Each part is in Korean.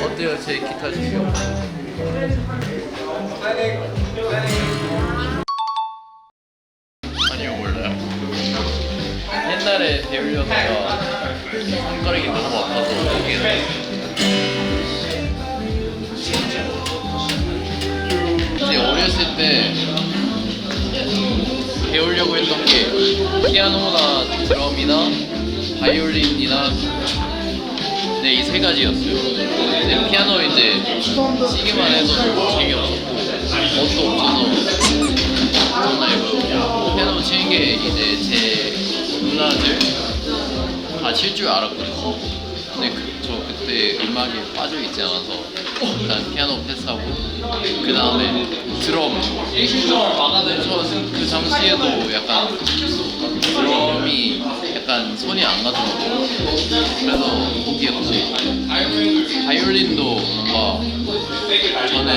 어때요 제 기타 실력? 아니요 몰라요. 옛날에 배우려다가 손가락이 너무 아파서 여기는 이제 어렸을 때 배우려고 했던 게 피아노나 드럼이나 바이올린이나 네, 이 세 가지였어요. 근데 피아노 이제 치기만 해도 재미없었고 멋도 없어서 정말 피아노 치는 게 이제 제 누나들 다 칠 줄 알았거든요. 근데 저 그때 음악에 빠져 있지 않아서 일단 피아노 패스하고 그 다음에 드럼. 그 당시에도 약간 드럼이 약간 손이 안 가더라고요. 그래서 포기했고 바이올린도 뭔가 저는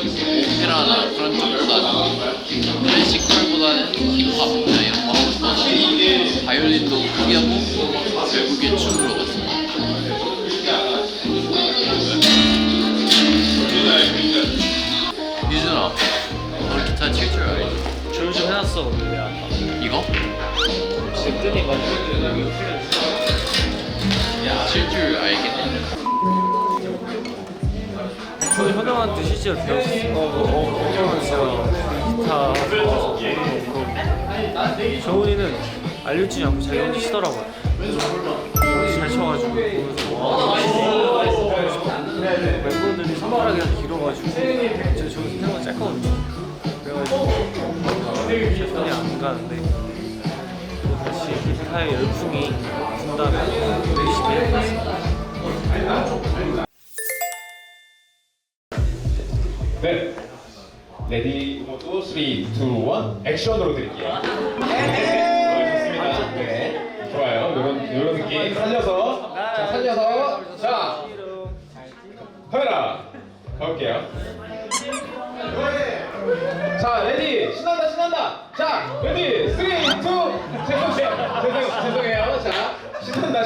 오페라나 그런 쪽보다는 클래시컬보다는 힙합 이런 거 하고 싶어서 바이올린도 포기하고 결국에 춤으로 갔어요. 유준아, 너 기타 칠 줄 알지? 조율 좀 해놨어 근데 내가 이거? 진짜 끈이가지고 칠 줄 알겠네. 저희 현영한테 실제로 배웠었어. 현영은 진짜 기타 정훈이는 알려주지 않고 자기 혼자 치더라고요. 잘 쳐가지고 멤버들이 손가락이 다 길어가지고 제가 저기 생각보다 짧거든요. 그래가지고 제 손이 안 가는데 다시 기타의 열풍이 분다면 열심히 해보겠습니다. 네. 레디 모두 3, 2, 1 액션으로 드릴게요. 네. 좋습니다. 네. 좋아요. 요런 느낌 살려서 자 카메라 가볼게요. 자 레디 신난다. 자 레디 3, 2 죄송해요. 자 신난다.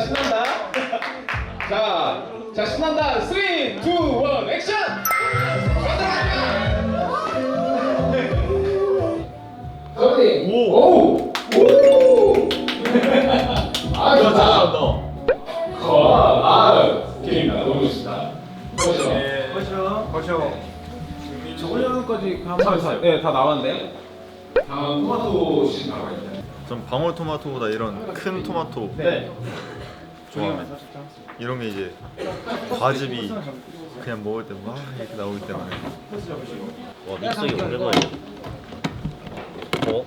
자 신난다. 3, 2, 1 액션. 오! 아, 좋다. 게임이다. 너무 좋습니다. 벌써 저번까지 다 나왔는데 다음 토마토 씨 나와 있네. 전 방울토마토보다 이런 큰 토마토 좋아합니다. 이런 게 이제 과즙이 그냥 먹을 때 막 이렇게 나오기 때문에. 와 믹서기 오랜만이야. 어?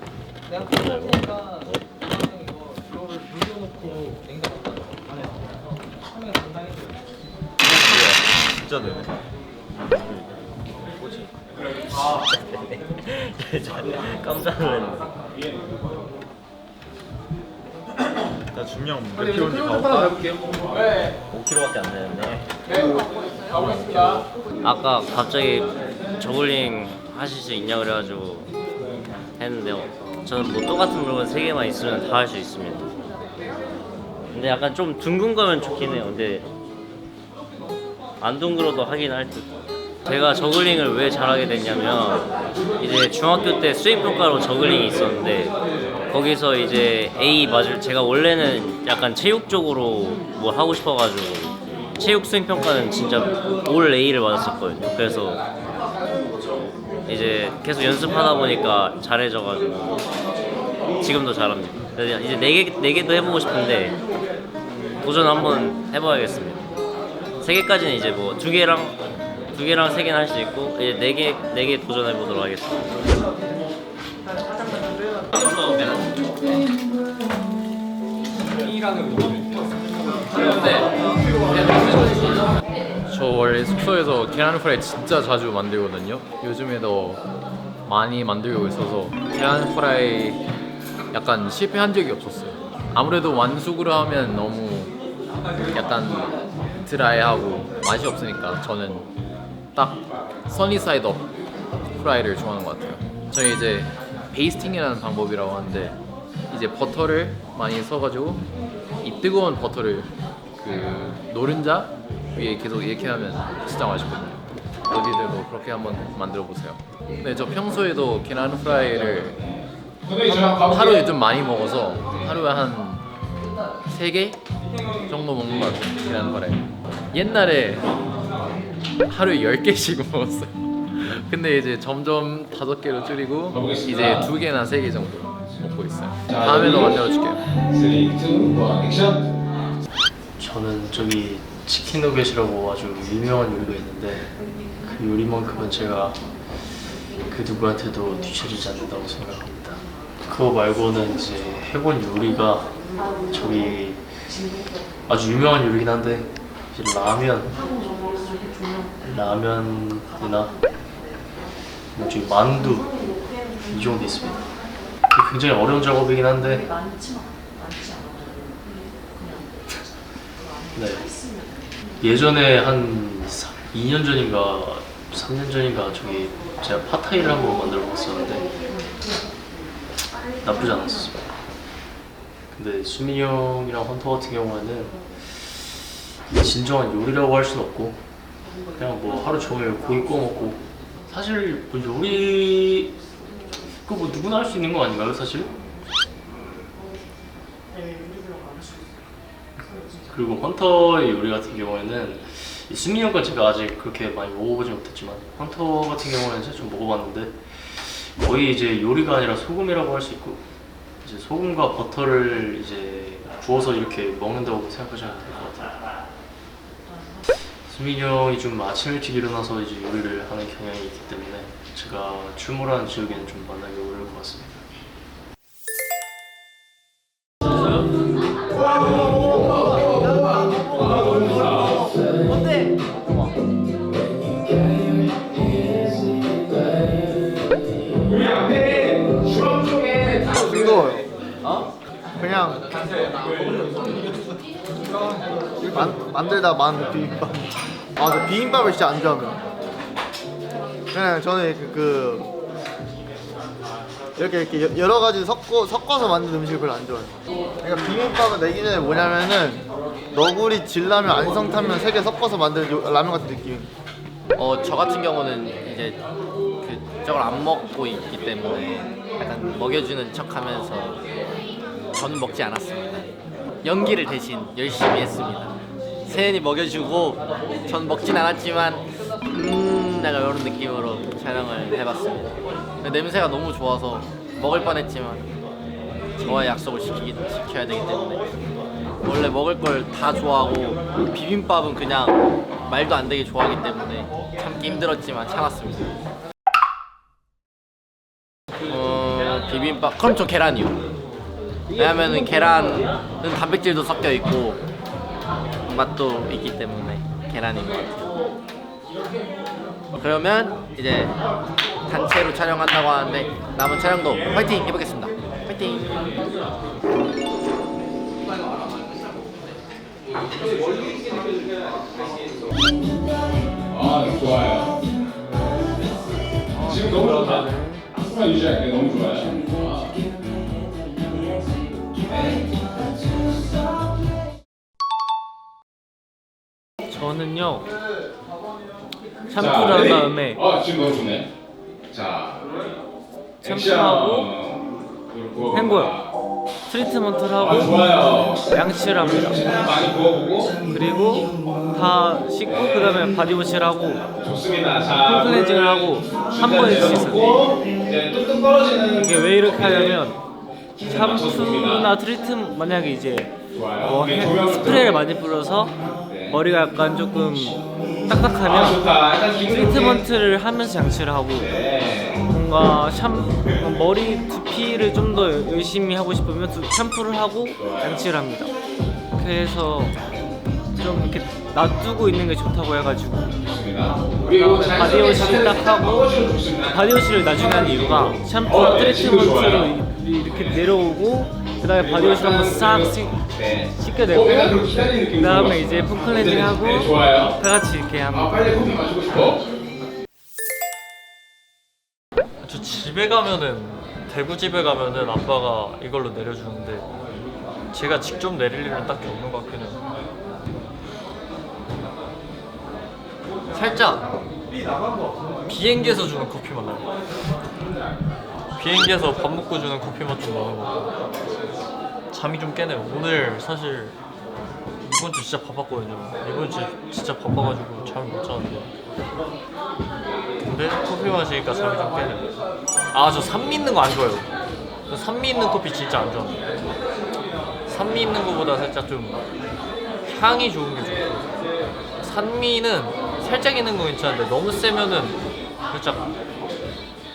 진짜 되네. 깜짝 놀랐네. 나 중량 몇 킬로인지 봐볼까? 5kg밖에 안 되는데. 아까 갑자기 저글링 하실 수 있냐 그래가지고 했는데요. 저는 뭐 똑같은 물건 3개만 있으면 다 할 수 있습니다. 근데 약간 좀 둥근 거면 좋긴 해요. 근데 안 둥그러도 하긴 할 듯. 제가 저글링을 왜 잘하게 됐냐면 이제 중학교 때 수행평가로 저글링이 있었는데 거기서 이제 A 맞을 제가 원래는 약간 체육 쪽으로 뭐 하고 싶어가지고 체육 수행평가는 진짜 올 A를 받았었거든요. 그래서 이제 계속 연습하다 보니까 잘해져가지고 지금도 잘합니다. 그래서 이제 4개도 해보고 싶은데 도전 한번 해봐야겠습니다. 3개까지는 이제 뭐 2개랑 3개는 할 수 있고 이제 4개 도전해보도록 하겠습니다. 저 원래 숙소에서 계란 후라이 진짜 자주 만들거든요. 요즘에도 많이 만들고 있어서 계란 후라이 약간 실패한 적이 없었어요. 아무래도 완숙으로 하면 너무 약간 드라이하고 맛이 없으니까 저는 딱 써니사이드 업 후라이를 좋아하는 것 같아요. 저희 이제 베이스팅이라는 방법이라고 하는데 이제 버터를 많이 써가지고 이 뜨거운 버터를 그 노른자 위에 계속 이렇게 하면 진짜 맛있거든요. 어디들도 그렇게 한번 만들어 보세요. 네, 저 평소에도 계란 후라이를 하루에 좀 많이 먹어서 하루에 한 3개 정도 먹는 것 같아요. 계란 후라이. 옛날에 하루에 10개씩 먹었어요. 근데 이제 점점 5개로 줄이고 이제 2개나 3개 정도 먹고 있어요. 다음에도 만들어 줄게요. 3, 2, 1, 액션. 저는 저기 치킨 너겟이라고 아주 유명한 요리가 있는데 그 요리만큼은 제가 그 누구한테도 뒤처지지 않는다고 생각합니다. 그거 말고는 이제 해본 요리가 저기 아주 유명한 요리긴 한데 이제 라면이나 뭐 저기 만두 이 정도 있습니다. 굉장히 어려운 작업이긴 한데 네. 예전에 한 2년 전인가 3년 전인가 저기 제가 팟타이를 한번 만들어 봤었는데 나쁘지 않았었어요. 근데 수민이 형이랑 헌터 같은 경우에는 진정한 요리라고 할 수는 없고 그냥 뭐 하루 종일 고기 구워 먹고 사실 뭐 요리 그거 뭐 누구나 할 수 있는 거 아닌가요 사실? 그리고 헌터의 요리 같은 경우에는 수민이 형 건 제가 아직 그렇게 많이 먹어보지 못했지만 헌터 같은 경우는 제가 좀 먹어봤는데 거의 이제 요리가 아니라 소금이라고 할 수 있고 이제 소금과 버터를 이제 구워서 이렇게 먹는다고 생각하시면 될 것 같아요. 수민이 형이 좀 아침 일찍 일어나서 이제 요리를 하는 경향이 있기 때문에 제가 출몰하는 지역에는 좀 만나기 어려울 것 같습니다. 우리 앞에 주방 쪽에 싱거워요. 그냥 만들다 만 비빔밥. 아, 저 비빔밥을 진짜 안 좋아합니다. 그냥 저는 이렇게 여러 가지 섞어서 만든 음식을 별로 안 좋아해요. 그러니까 비빔밥은 내 기준에 뭐냐면은 너구리, 진라면, 안성탕면 3개 섞어서 만든 라면 같은 느낌. 저 같은 경우는 이제 저걸 안 먹고 있기 때문에 약간 먹여주는 척하면서 저는 먹지 않았습니다. 연기를 대신 열심히 했습니다. 세연이 먹여주고 전 먹진 않았지만 약간 이런 느낌으로 촬영을 해봤습니다. 냄새가 너무 좋아서 먹을 뻔했지만 저와의 약속을 지켜야 되기 때문에 원래 먹을 걸 다 좋아하고 비빔밥은 그냥 말도 안 되게 좋아하기 때문에 참기 힘들었지만 참았습니다. 비빔밥 그럼 저 계란이요. 왜냐면은 계란은 단백질도 섞여 있고 맛도 있기 때문에 계란인 것 같아요. 그러면 이제 단체로 촬영한다고 하는데 남은 촬영도 화이팅 해보겠습니다. 화이팅! 아, 좋아요. 지금 너무 좋다. 한국만 유지할게. 너무 좋아요. 저는요 자, 샴푸를 한 레디. 다음에 지금 너무 좋네. 자, 샴푸하고 액션. 헹궈요. 트리트먼트를 아, 하고 좋아요. 양치를 합니다. 많이 구워보고. 그리고 다 씻고 그 다음에 바디워시를 하고 좋습니다. 자, 폼클렌징을 하고 한 번에 씻어요. 이제 뚝뚝 떨어지는. 이게 왜 이렇게 하냐면 샴푸나 트리트먼트 만약에 이제 뭐 스프레이를 많이 뿌려서 머리가 약간 조금 아, 딱딱하면 좋다. 약간 기분 좋게. 트리트먼트를 하면서 양치를 하고 네. 뭔가 머리 두피를 좀 더 열심히 하고 싶으면 샴푸를 하고 양치를 합니다. 그래서 좀 이렇게 놔두고 있는 게 좋다고 해가지고 바디워시를 딱 하고, 바디워시를 나중에 하는 이유가 샴푸 트리트먼트로 이렇게 내려오고 그 다음에 바디워시를 한번 싹 씻겨내고 그 다음에 이제 폼클렌징 하고 다 같이 이렇게 합니다. 저 집에 가면은, 대구 집에 가면은 아빠가 이걸로 내려주는데 제가 직접 내릴 일은 딱히 없는 것 같긴 해요. 살짝 비행기에서 주는 커피 맛 나요. 비행기에서 밥 먹고 주는 커피 맛 좀 나는 것 같고 잠이 좀 깨네요. 오늘 사실 이번 주 진짜 바빴거든요. 이번 주 진짜 바빠가지고 잠을 못 잤는데 근데 커피 마시니까 잠이 좀 깨네요. 아, 저 산미 있는 거 안 좋아해요. 저 산미 있는 커피 진짜 안 좋아해요. 산미 있는 거보다 살짝 좀 향이 좋은 게 좋고, 산미는 살짝 있는 거 괜찮은데 너무 세면은 살짝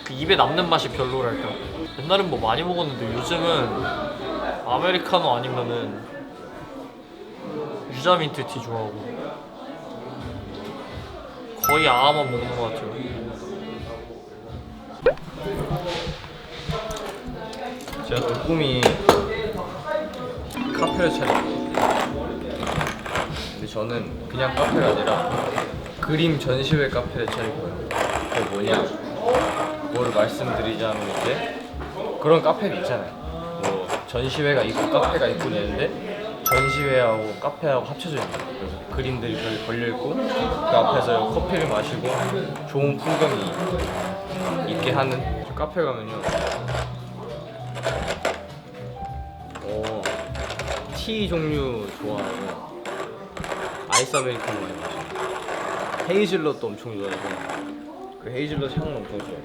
그 입에 남는 맛이 별로랄까. 옛날엔 뭐 많이 먹었는데 요즘은 아메리카노 아니면은 유자민트 티 좋아하고 거의 아아만 먹는 것 같아요. 제가 또 꿈이 카페를 차리고, 근데 저는 그냥 카페가 아니라 그림 전시회 카페를 차릴 거예요. 그게 뭐냐, 뭐를 말씀드리자면 이제 그런 카페가 있잖아요. 뭐 전시회가 있고 카페가 있고 있는데 전시회하고 카페하고 합쳐져 있는 거예요. 그래서 그림들이 거기 걸려있고 그 앞에서 커피를 마시고 좋은 풍경이 있게 하는. 저 카페 가면요, 티 종류 좋아하고 아이스 아메리카노 많이 마셔요. 헤이즐넛도 엄청 좋아해서 그 헤이즐넛 향은 엄청 좋아해요.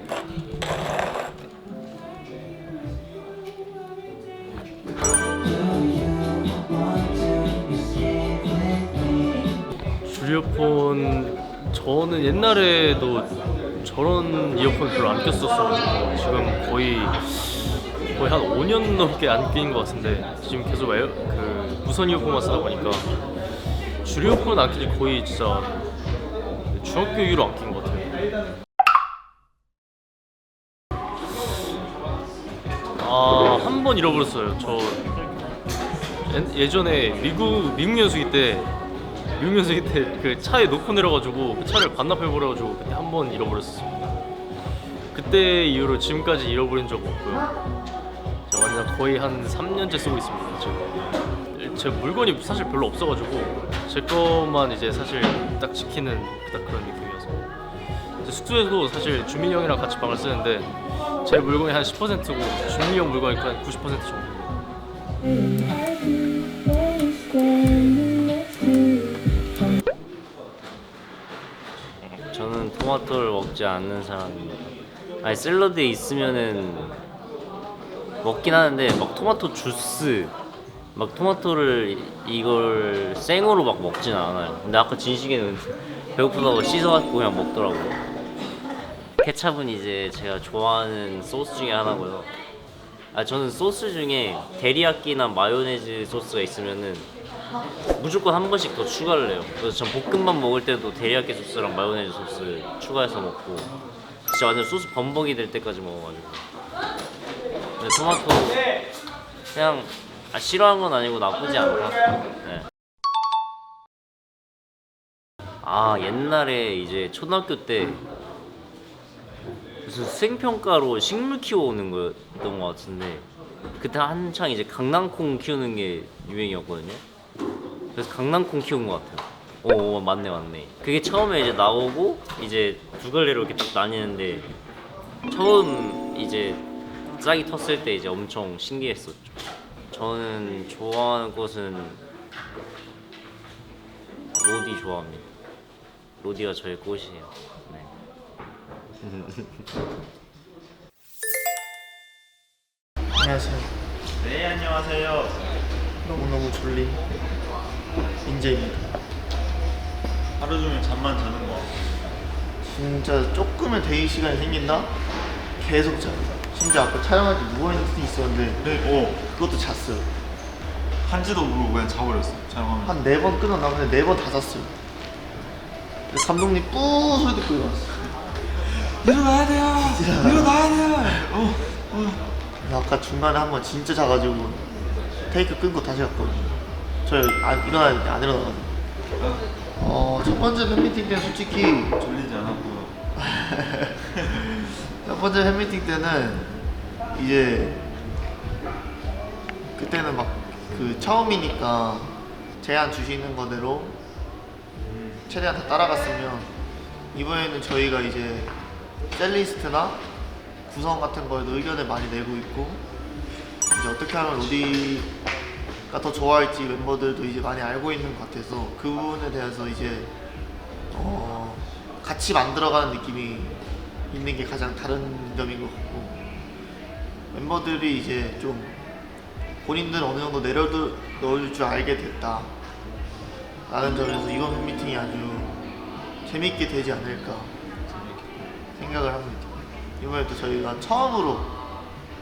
줄이어폰, 저는 옛날에도 저런 이어폰 별로 안 꼈었어가지고 지금 거의 한 5년 넘게 안 낀 것 같은데, 지금 계속 그 무선 이어폰만 쓰다 보니까 줄이어폰 안 낀지 거의 진짜 중학교 이후로 안 낀 것 같아요. 아, 한 번 잃어버렸어요. 저 예전에 미국 연수기 때 그 차에 놓고 내려가지고 그 차를 반납해버려가지고 그때 한 번 잃어버렸어요. 그때 이후로 지금까지 잃어버린 적 없고요. 제가 완전 거의 한 3년째 쓰고 있습니다. 지금 제 물건이 사실 별로 없어가지고 제 것만 이제 사실 딱 지키는 딱 그런 느낌이어서, 숙소에서도 사실 주민이 형이랑 같이 방을 쓰는데 제 물건이 한 10%고 주민이 형 물건이 한 90% 정도. 저는 토마토를 먹지 않는 사람입니다. 아니, 샐러드에 있으면은 먹긴 하는데 막 토마토 주스, 막 토마토를 이걸 생으로 막 먹진 않아요. 근데 아까 진식이는 배고프다고 씻어갖고 그냥 먹더라고요. 케찹은 이제 제가 좋아하는 소스 중에 하나고요. 저는 소스 중에 데리야끼나 마요네즈 소스가 있으면은 무조건 한 번씩 더 추가를 해요. 그래서 전 볶음밥 먹을 때도 데리야끼 소스랑 마요네즈 소스 추가해서 먹고, 진짜 완전 소스 범벅이 될 때까지 먹어가지고. 근데 토마토 그냥 싫어하는 건 아니고 나쁘지 않다. 네. 옛날에 이제 초등학교 때 무슨 수행평가로 식물 키워오는 거였던 것 같은데, 그때 한창 이제 강낭콩 키우는 게 유행이었거든요. 그래서 강낭콩 키운 것 같아요. 맞네. 그게 처음에 이제 나오고 이제 두 갈래로 이렇게 딱 나뉘는데, 처음 이제 싹이 텄을 때 이제 엄청 신기했었죠. 저는 좋아하는 꽃은 로디 좋아합니다. 로디가 저의 꽃이에요. 네. 안녕하세요. 네, 안녕하세요. 너무너무 졸린 인재입니다. 하루 종일 잠만 자는 거. 진짜 조금의 대기 시간이 생긴다? 계속 자요. 심지어 아까 촬영할 때 누워있는 수 있었는데 그것도 잤어요. 한지도 모르고 그냥 자버렸어 촬영하면. 한 4번 끊어나오는데 4번 다 잤어요. 그래서 감독님 뿌 소리 듣고 일어났어요. 일어나야 돼요. 일어나야 돼요. 아까 중간에 한 번 진짜 자가지고 테이크 끊고 다시 갔거든요. 저 일어나야 되는데 안 일어나가지고. 첫 번째 팬미팅 때는 솔직히 졸리지 않았고요. 첫 번째 팬미팅 때는 이제 그때는 막 그 처음이니까 제안 주시는 거대로 최대한 다 따라갔으면 이번에는 저희가 이제 셀리스트나 구성 같은 거에도 의견을 많이 내고 있고 이제 어떻게 하면 로디가 더 좋아할지 멤버들도 이제 많이 알고 있는 것 같아서 그 부분에 대해서 이제 같이 만들어가는 느낌이 있는 게 가장 다른 점인 것 같고 멤버들이 이제 좀 본인들 어느 정도 내려놓을 줄 알게 됐다 라는 점에서 이번 팬미팅이 아주 재밌게 되지 않을까 생각을 합니다. 이번에 또 저희가 처음으로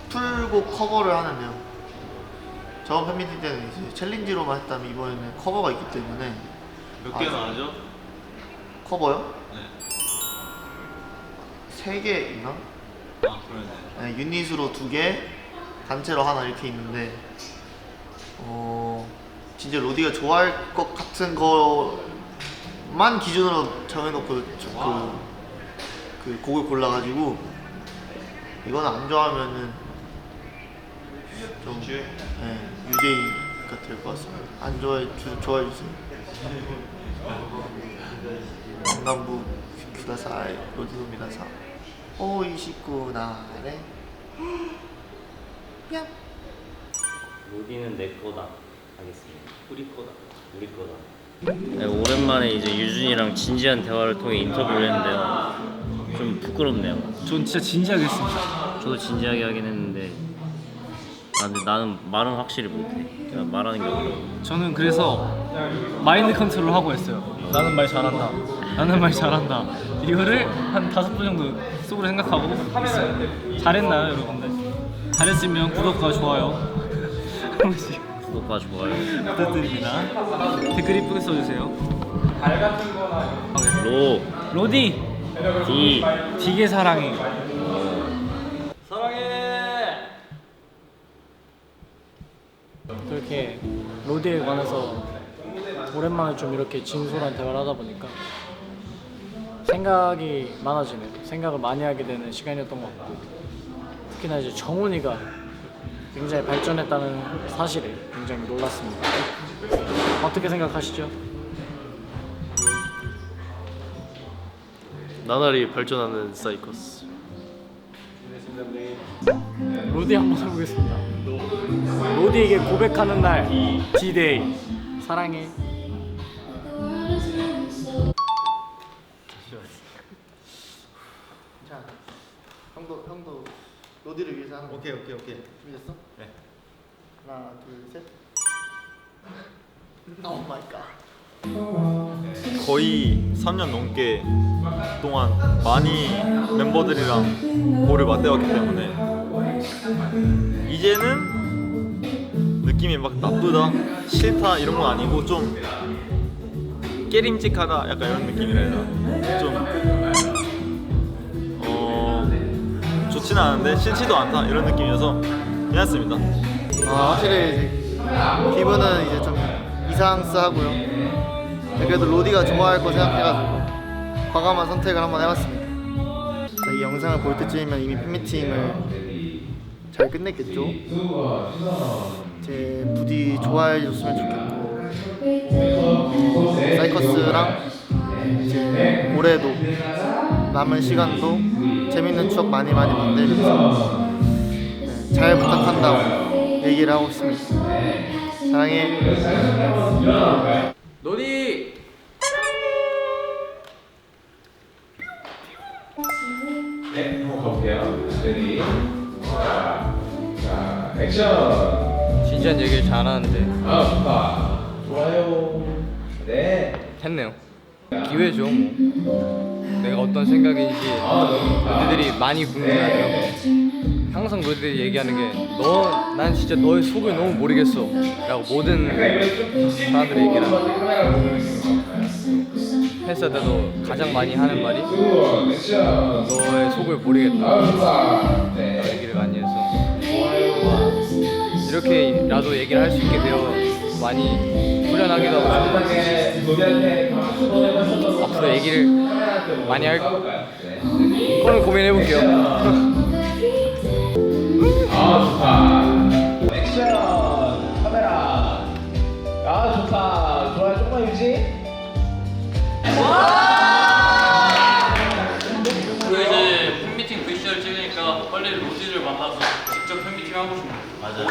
풀곡 커버를 하는데요. 저번 팬미팅 때는 이제 챌린지로만 했다면 이번에는 커버가 있기 때문에 몇 개나 하죠? 커버요? 네. 3개 있나? 아 그러네. 네, 유닛으로 2개, 단체로 하나 이렇게 있는데 진짜 로디가 좋아할 것 같은 거만 기준으로 정해놓고 그 곡을 골라가지고 이거는 안 좋아하면은 좀 유죄가 될 것 같습니다. 안 좋아해 주세요. 강남부 구다사이 로디도미다사 오이시쿠나레 야 로디는 내 거다 하겠습니다. 우리 거다. 우리 거다. 네, 오랜만에 이제 유준이랑 진지한 대화를 통해 인터뷰를 했는데요. 좀 부끄럽네요. 전 진짜 진지하게 했습니다. 저도 진지하게 하긴 했는데 근데 나는 말은 확실히 못해. 제가 말하는 게 어려워. 저는 그래서 마인드 컨트롤 하고 했어요. 나는 말 잘한다. 나는 말 잘한다. 이거를 한 5번 정도 속으로 생각하고 있어요. 잘했나요, 여러분들? 잘했으면 구독과 좋아요 한 번씩 구독과 좋아요 부탁드립니다. 댓글 이쁘게 써주세요. 로디 디게 사랑해. 그렇게 로디에 관해서 오랜만에 좀 이렇게 진솔한 대화를 하다 보니까 생각이 많아지네요. 생각을 많이 하게 되는 시간이었던 것 같고 특히나 이제 정훈이가 굉장히 발전했다는 사실에 굉장히 놀랐습니다. 어떻게 생각하시죠? 나날이 발전하는 사이코스. 로디 한번 해보겠습니다. 로디에게 고백하는 날 D-Day 사랑해. 자, 형도 로디를 위해서 하는 거. 오케이. 준비됐어? 네. 하나, 둘, 셋. 오 마이 갓. 거의 3년 넘게 동안 많이 멤버들이랑 볼을 맞대봤기 때문에 이제는 느낌이 막 나쁘다, 싫다 이런 건 아니고 좀 깨림직하다 약간 이런 느낌이라 해야 되나? 좀 좋지는 않은데 싫지도 않다 이런 느낌이어서 괜찮습니다. 확실히 기분은 이제 좀 이상스하고요. 그래도 로디가 좋아할 거 생각해가지고 과감한 선택을 한번 해봤습니다. 이 영상을 볼 때쯤이면 이미 팬미팅을 잘 끝냈겠죠. 제 부디 좋아해줬으면 좋겠고 사이커스랑 이제 올해도 남은 시간도 재밌는 추억 많이 만들면서 잘 부탁한다고 얘기를 하고 싶습니다. 사랑해. 로디! 네, 한번 가볼게요. 레디. 자, 액션! 진지한 얘기를 잘하는데 좋다. 좋아요. 네. 했네요. 기회죠 뭐. 내가 어떤 생각인지 롯데들이 많이 궁금해하더라고. 항상 롯데들이 얘기하는 게 난 진짜 너의 속을 너무 모르겠어 라고 모든 사람들이 얘기를 하는데 팬스 때도 가장 많이 하는 말이 너의 속을 모르겠다 얘기를 많이 해서 이렇게라도 얘기를 할 수 있게 되어 많이 후련하기도 하고 앞으로 얘기를 많이 할 거는 고민해볼게요. 액션 카메라. 좋다. 좋아요. 조금만 유지. 그리고 이제 팬미팅 VCR 찍으니까 빨리 로지를 만나서 직접 팬미팅 하고 싶어요. 맞아요.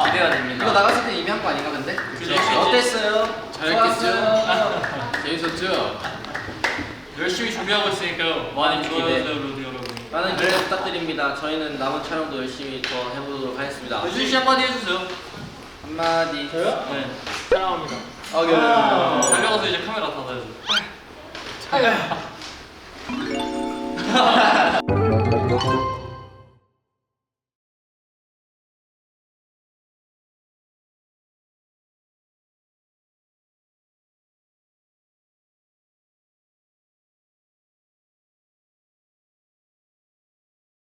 기대가 됩니다. 이거 나갔을 때 이미 한 거 아닌가 근데? 그죠? 어땠어요? 잘했겠죠? 재밌었죠? 열심히 준비하고 있으니까 많이 좋아해주세요, 로지 여러분. 많은 기대 부탁드립니다. 저희는 남은 촬영도 열심히 더 해보도록 하겠습니다. 유진 씨 한마디 해주세요. 한마디. 저요? 네. 사랑합니다. 달려가서 이제 카메라 닫아야죠.